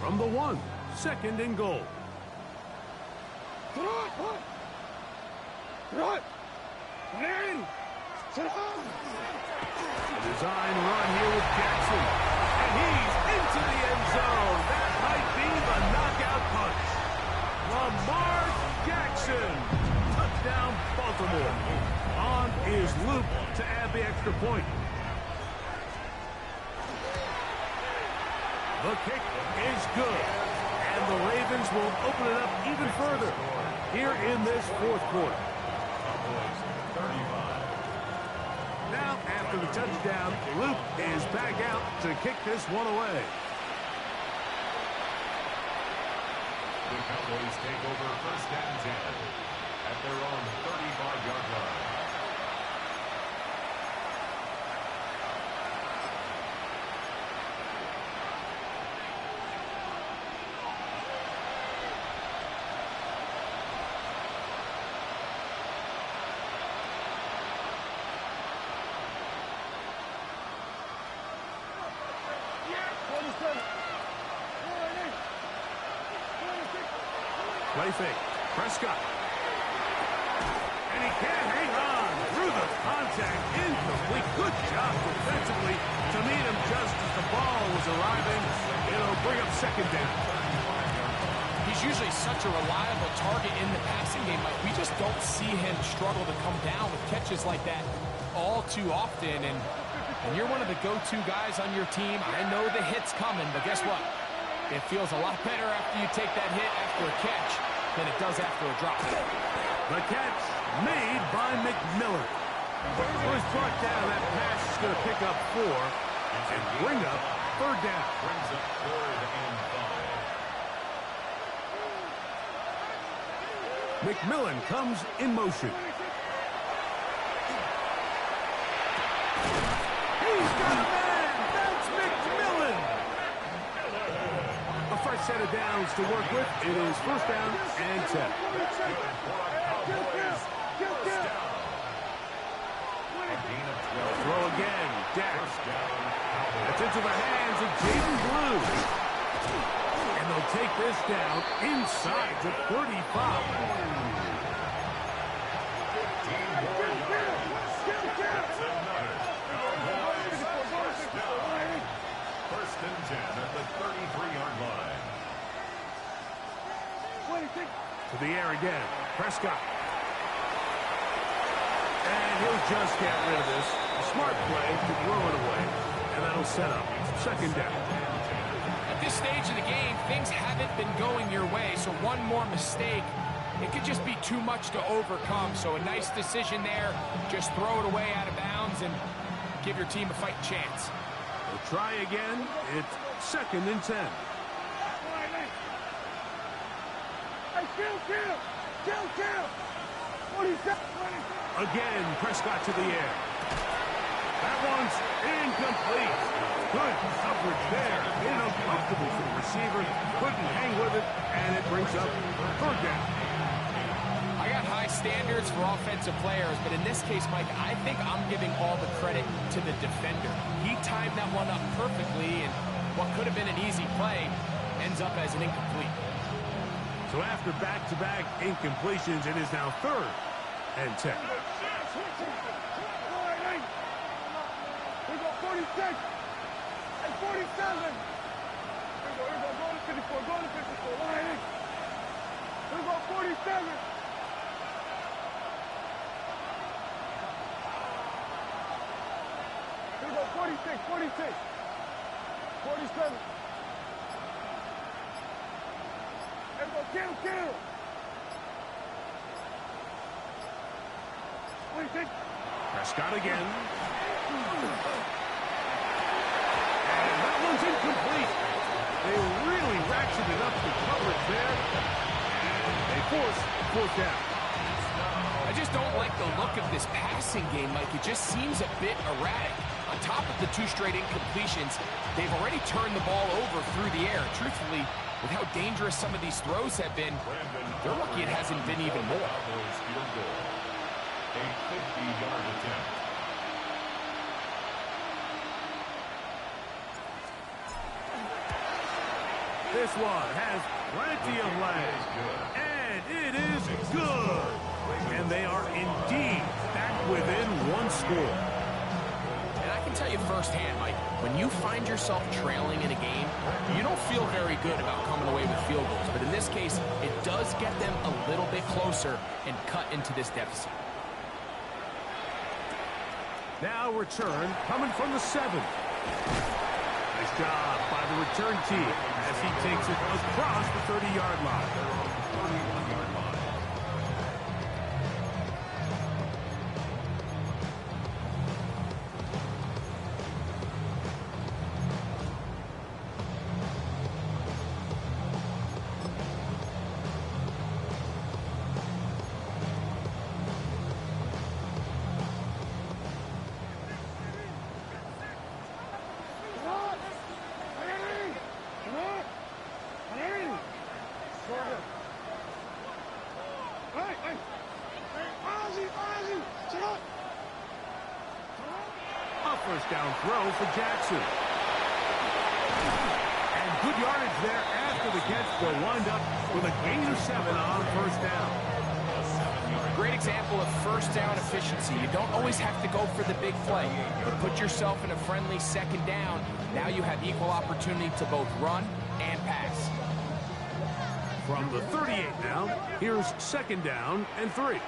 From the 1, 2nd and goal. Sit up! Run! Run! Sit up! A design run here with Jackson. And he's into the end zone. That might be the knockout punch. Lamar Jackson. Touchdown, Baltimore. On is Luke to add the extra point. The kick is good. And the Ravens will open it up even further here in this 4th quarter. Now, after the touchdown, Luke is back out to kick this one away. The Cowboys take over 1st and 10 at their own 35-yard line. Play fake. Prescott. And he can't hang on through the contact. Incomplete. Good job defensively to meet him just as the ball was arriving. It'll bring up 2nd down. He's usually such a reliable target in the passing game, but we just don't see him struggle to come down with catches like that all too often. And you're one of the go-to guys on your team. I know the hit's coming, but guess what? It feels a lot better after you take that hit after a catch than it does after a drop. The catch made by McMillan. Was brought down. That pass is going to pick up 4 and bring up 3rd down. Brings up 3rd and 5. McMillan comes in motion. He's got a man. That's McMillan. A 1st set of downs to work with. It is first down and 10. Throw again. Dak. That's into the hands of Jaden Blue. And they'll take this down inside the 35. First and 10 at the 33-yard line. To the air again. Prescott. And he'll just get rid of this. A smart play to throw it away. And that'll set up second down. At this stage of the game, things haven't been going your way, so one more mistake, it could just be too much to overcome. So a nice decision there. Just throw it away out of bounds and give your team a fighting chance. We'll try again. It's second and 10. Again, Prescott to the air. That one's incomplete. Good coverage there. Made it uncomfortable for the receiver. Couldn't hang with it, and it brings up third down. I got high standards for offensive players, but in this case, Mike, I think I'm giving all the credit to the defender. He timed that one up perfectly, and what could have been an easy play ends up as an incomplete. So after back-to-back incompletions, it is now third and 10. We got 46 and 47. Here we go, go to 54, go to 54. Line in. We got 47. Here we go, 46, 46. 47. Here we go, kill. 26. Prescott again. And that one's incomplete. They really ratcheted up the coverage there. And they force fourth down. I just don't like the look of this passing game, Mike. It just seems a bit erratic. On top of the two straight incompletions, they've already turned the ball over through the air. Truthfully, with how dangerous some of these throws have been, they're lucky it hasn't been even more. A 50-yard attempt. This one has plenty of legs. And it is good. And they are indeed back within one score. And I can tell you firsthand, Mike, when you find yourself trailing in a game, you don't feel very good about coming away with field goals. But in this case, it does get them a little bit closer and cut into this deficit. Now return coming from the 7. Nice job by the return team as he takes it across the 30-yard line. First down throw for Jackson. And good yardage there after the catch. They'll wind up with a gain of 7 on first down. Great example of first down efficiency. You don't always have to go for the big play, but put yourself in a friendly second down. Now you have equal opportunity to both run and pass. From the 38 now, here's second down and 3.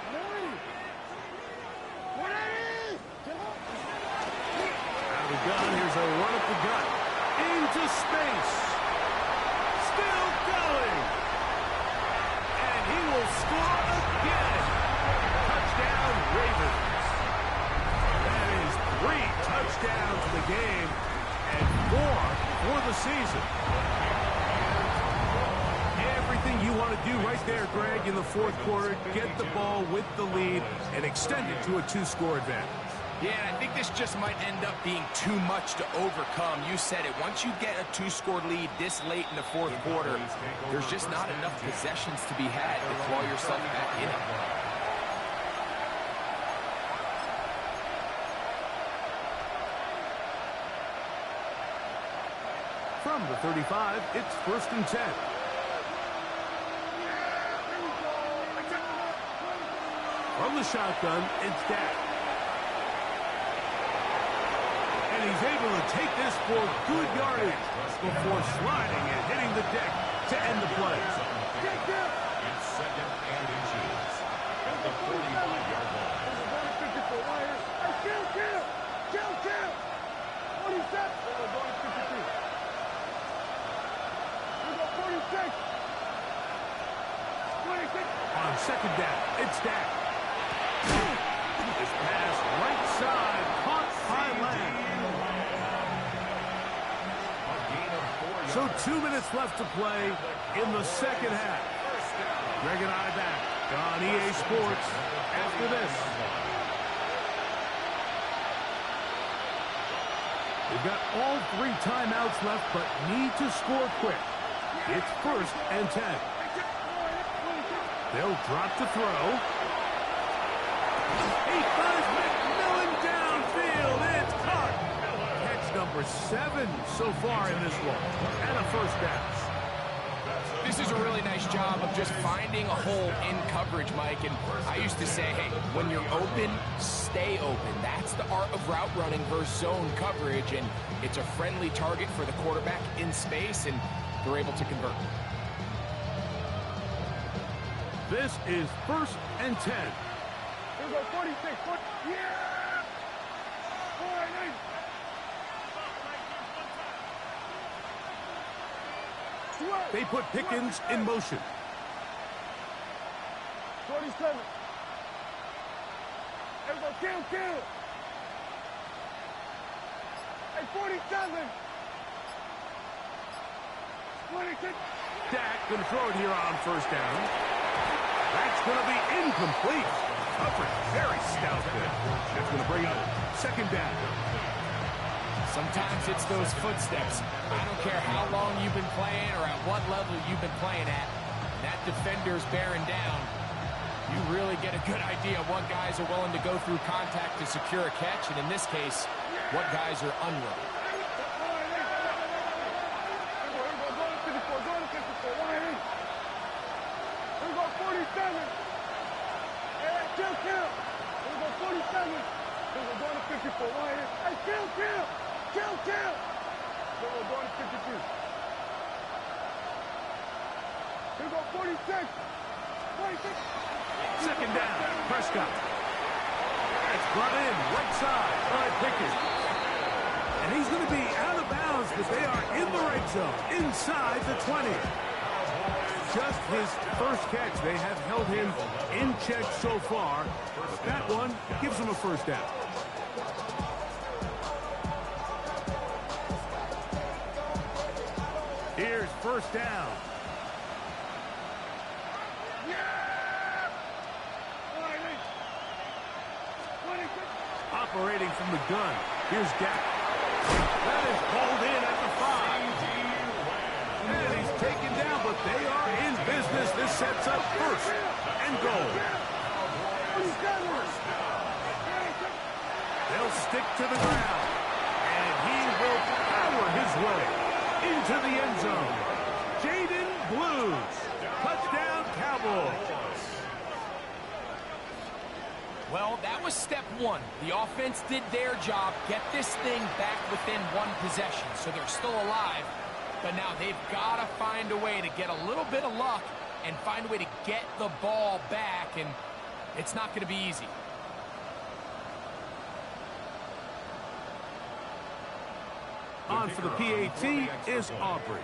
Gun. Here's a run up the gut. Into space. Still going. And he will score again. Touchdown, Ravens. That is 3 touchdowns in the game and 4 for the season. Everything you want to do right there, Greg, in the fourth quarter. Get the ball with the lead and extend it to a 2-score advantage. Yeah, and I think this just might end up being too much to overcome. You said it. Once you get a 2-score lead this late in the fourth quarter, there's just not enough possessions to be had to claw yourself back in it. From the 35, it's 1st and 10. From the shotgun, it's Dak. And he's able to take this for good yardage before sliding and hitting the deck to end the play. It's 2nd and inches at the 45-yard line. 46. On 2nd down, it's Dak. This pass right side, caught by Lamb. So 2 minutes left to play in the second half. Greg and I back on EA Sports after this. We've got all 3 timeouts left, but need to score quick. It's 1st and 10. They'll drop to throw. He finds McMillan downfield. It's caught. Catch number 7 so far in this one. And a 1st down. This is a really nice job of just finding a hole in coverage, Mike. And I used to say, hey, when you're open, stay open. That's the art of route running versus zone coverage. And it's a friendly target for the quarterback in space, and they're able to convert. This is 1st and 10. Here we go, 46. Yeah! 49. They put Pickens in motion. 47. Here we go, kill. Hey, 47. 26. Dak gonna throw it here on 1st down. That's gonna be incomplete. Coverage very stout there. That's gonna bring up 2nd down. Sometimes it's those footsteps. I don't care how long you've been playing or at what level you've been playing at. That defender's bearing down. You really get a good idea of what guys are willing to go through contact to secure a catch, and in this case, what guys are unwilling. We're going to 52. Here we go, 46. 26. 2nd down, Prescott. That's brought in right side by Pickens. And he's going to be out of bounds, but they are in the red zone, inside the 20. Just his 1st catch. They have held him in check so far, but that one gives him a 1st down. Here's 1st down. Operating from the gun. Here's Dak. That is pulled in at the 5. And he's taken down, but they are in business. This sets up 1st and goal. They'll stick to the ground. And he will power his way into the end zone. Jaden Blues. Touchdown, Cowboys. Well, that was step 1. The offense did their job, get this thing back within 1 possession, so they're still alive. But now they've got to find a way to get a little bit of luck and find a way to get the ball back, and it's not going to be easy. On for the PAT is Aubrey.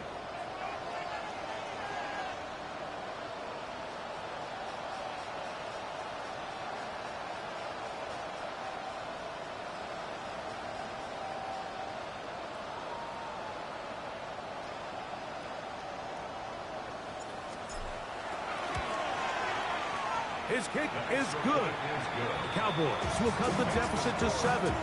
His kick is good. The Cowboys will cut the deficit to 7.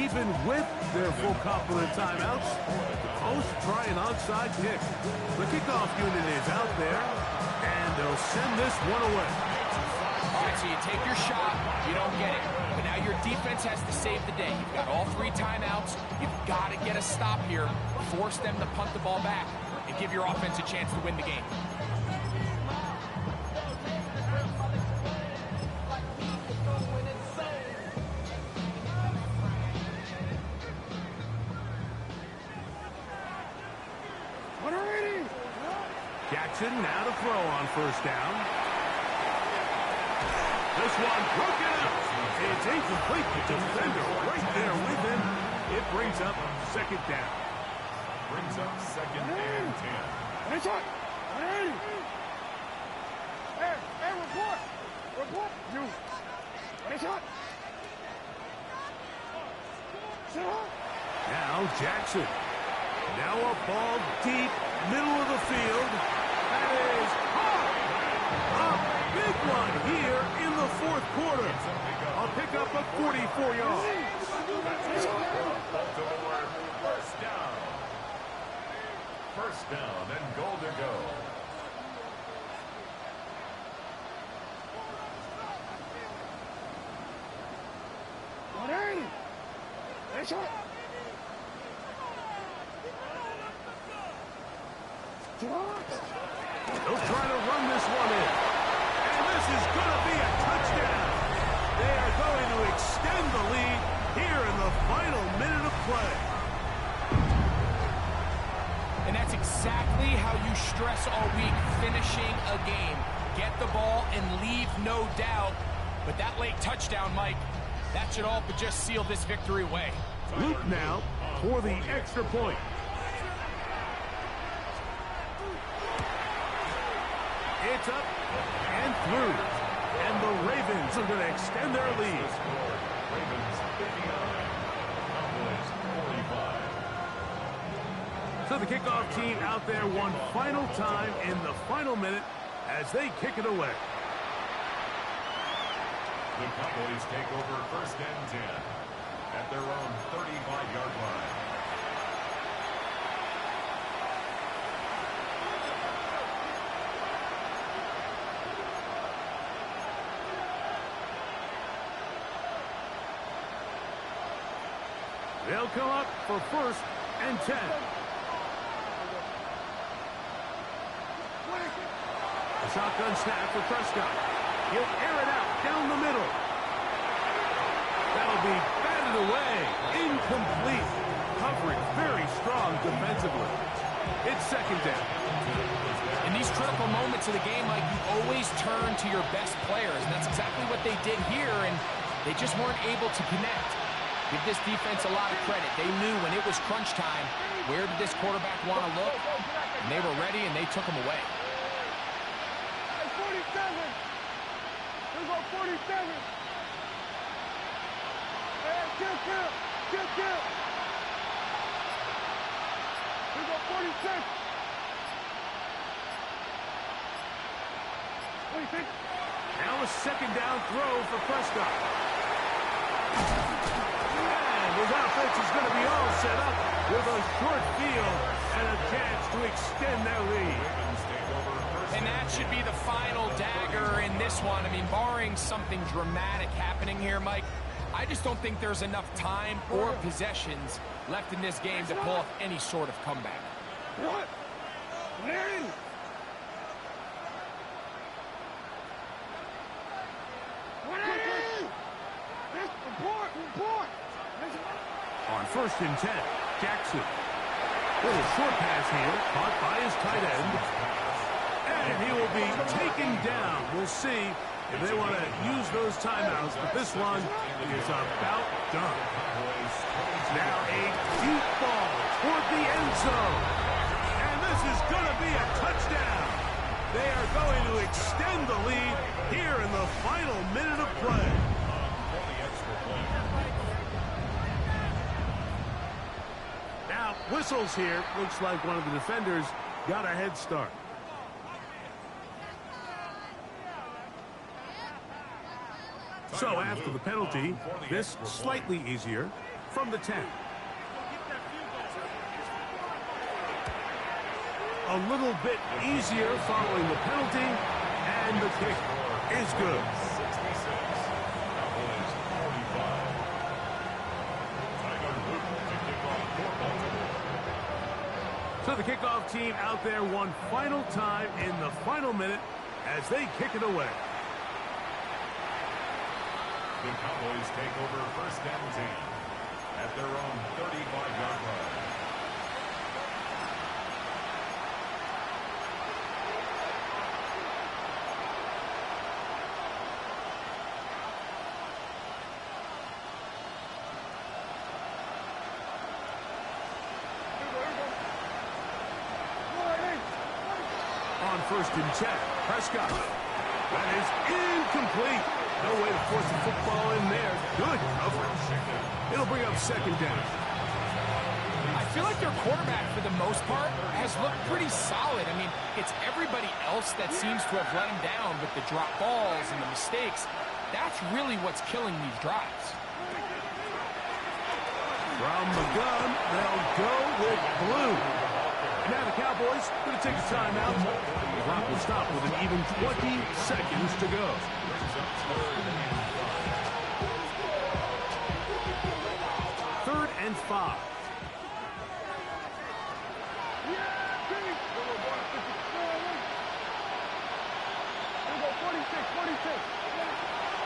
Even with their full complement timeouts, the Post try an onside kick. The kickoff unit is out there, and they'll send this one away. All right, so you take your shot, you don't get it. But now your defense has to save the day. You've got all 3 timeouts. You've got to get a stop here, force them to punt the ball back, and give your offense a chance to win the game. Jackson now to throw on first down. This one broken up. It's incomplete. The defender right there with him. It brings up second down. Brings up second and 10. Nice shot. Hey, report. Report. You. Nice shot. Now Jackson. Now a ball deep, middle of the field. That is a big one here in the fourth quarter. I'll pick up a 44 yards. Baltimore, first down. First down and goal to go. Nice shot. They'll try to run this one in. And this is going to be a touchdown. They are going to extend the lead here in the final minute of play. And that's exactly how you stress all week, finishing a game. Get the ball and leave no doubt. But that late touchdown, Mike, that should all but just seal this victory away. Luke now for the extra point. It's up and through. And the Ravens are going to extend their lead. Ravens 59, Cowboys 45. So the kickoff team out there one final time in the final minute as they kick it away. The Cowboys take over first and 10 at their own 35-yard line. They'll come up for first and 10. A shotgun snap for Prescott. He'll air it out down the middle. That'll be batted away. Incomplete. Coverage very strong defensively. It's second down. In these critical moments of the game, Mike, you always turn to your best players, and that's exactly what they did here, and they just weren't able to connect. Give this defense a lot of credit. They knew when it was crunch time, where did this quarterback want to look, and they were ready, and they took him away. 47. Here we go, 47. Hey, kill. Here we go, 46. 26. Now a second down throw for Prescott. And his offense is going to be all set up with a short field and a chance to extend their lead. And that should be the final dagger in this one. I mean, barring something dramatic happening here, Mike, I just don't think there's enough time or possessions left in this game to pull off any sort of comeback. What? Larry! Report! On first and 10, Jackson. Little short pass here, caught by his tight end. And he will be taken down. We'll see if they want to use those timeouts, but this one is about done. Now a deep ball toward the end zone. And this is going to be a touchdown. They are going to extend the lead here in the final minute of play. Now Now, whistles here. Looks like one of the defenders got a head start. So after the penalty, this slightly easier from the 10. A little bit easier following the penalty, and the kick is good. 66. Cowboys 45. Tyler Luke to kick off for Baltimore. So the kickoff team out there one final time in the final minute as they kick it away. The Cowboys take over first and 10 at their own 35-yard line. On first and 10, Prescott. That is incomplete. No way to force the football in there. Good coverage. It'll bring up second down. I feel like their quarterback, for the most part, has looked pretty solid. I mean, it's everybody else that seems to have let him down with the drop balls and the mistakes. That's really what's killing these drives. From the gun, they'll go with blue. Now the Cowboys going to take a timeout. The clock will stop with an even 20 seconds to go. Third and 5.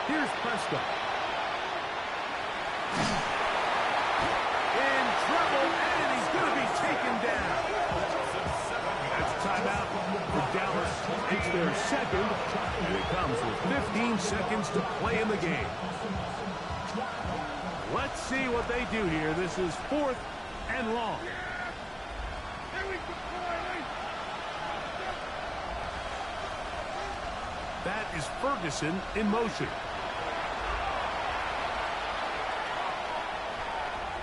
Here's Prescott. In trouble, and he's going to be taken down. That's a timeout for Dallas. It's their second, and it comes with 15 seconds to play in the game. Let's see what they do here. This is 4th and long. That is Ferguson in motion.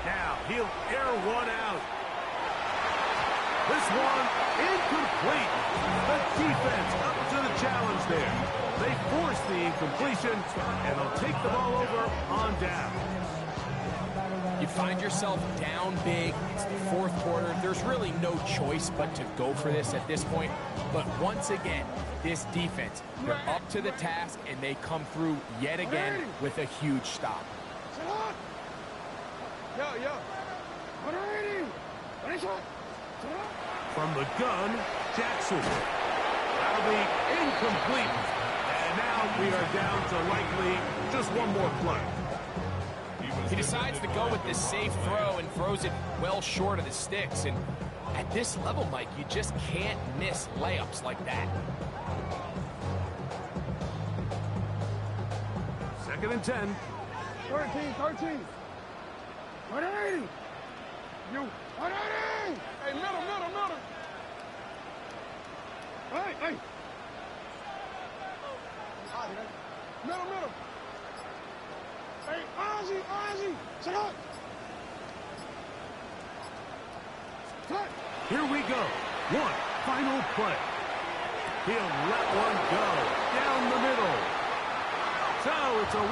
Now he'll air one out. This one incomplete. The defense up to the challenge there. They force the incompletion, and they'll take the ball over on down. You find yourself down big. It's the fourth quarter. There's really no choice but to go for this at this point. But once again, this defense, they're up to the task, and they come through yet again with a huge stop. From the gun, Jackson. That'll be incomplete. And now we are down to likely just one more play. He decides to go with this safe throw and throws it well short of the sticks. And at this level, Mike, you just can't miss layups like that. Second and 10. 13. 180. You 180. Hey, middle. Hey. Middle. Hey, Ozzy. Sit up. Cut. Here we go. One final play. He'll let one go down the middle. So it's a